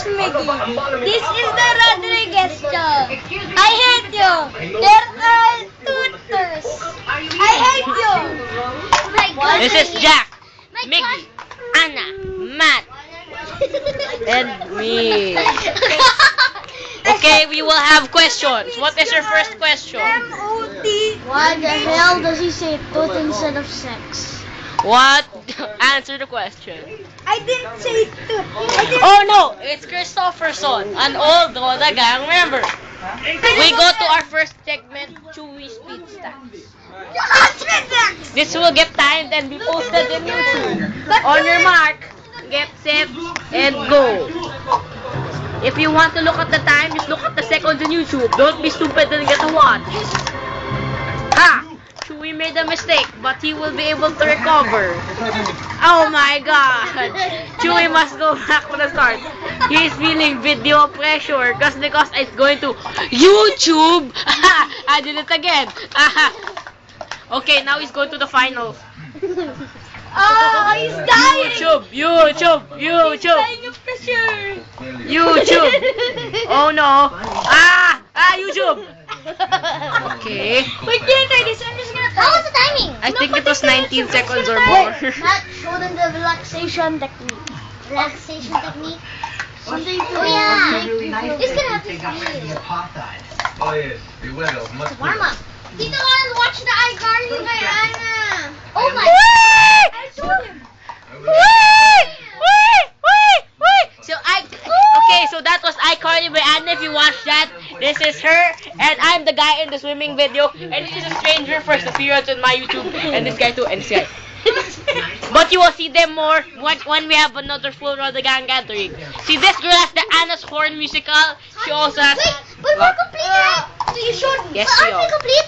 Mickey. This is the Rodriguez show. I hate you. There are tutors. I hate you. This is Jack, Mickey, Anna, Matt, and me. Okay, we will have questions. What is your first question? M-O-T. Why the hell does he say tooth instead of sex? What? Answer the question. I didn't say tooth. Oh no, it's Christopherson, an old Roda gang member. We go to our first segment, Chewy Speed Stacks. This will get timed and be posted in YouTube. On your mark, get set, and go. If you want to look at the time, just look at the seconds on YouTube. Don't be stupid and get a watch. Ha! Chewy made a mistake, but he will be able to recover. Oh my god! Chewy must go back to the start. He's feeling video pressure because it's going to YouTube. I did it again. Okay, now he's going to the finals. Oh, he's dying. YouTube. He's dying of pressure. YouTube. Oh no. YouTube. Okay. Wait, can I try this? I'm just gonna try. How was the timing? I think it was 19 seconds or more. Matt, show them the relaxation technique. Relaxation technique? Oh yeah. It's gonna have to be. Oh yes, we will. Warm up. Tito, I'll watch the iCarly by Anna. Oh my. I told him. So so that was iCarly by Anna. If you watched that, this is her, and I'm the guy in the swimming video, and this is a stranger first appearance on my YouTube, and this guy too, and this guy. But you will see them more when we have another full Roda Gang gathering. See, this girl has the Anna's Horn musical. She also has. Wait, but we're complete, right? So you showed me. Yes, but we aren't we are. complete?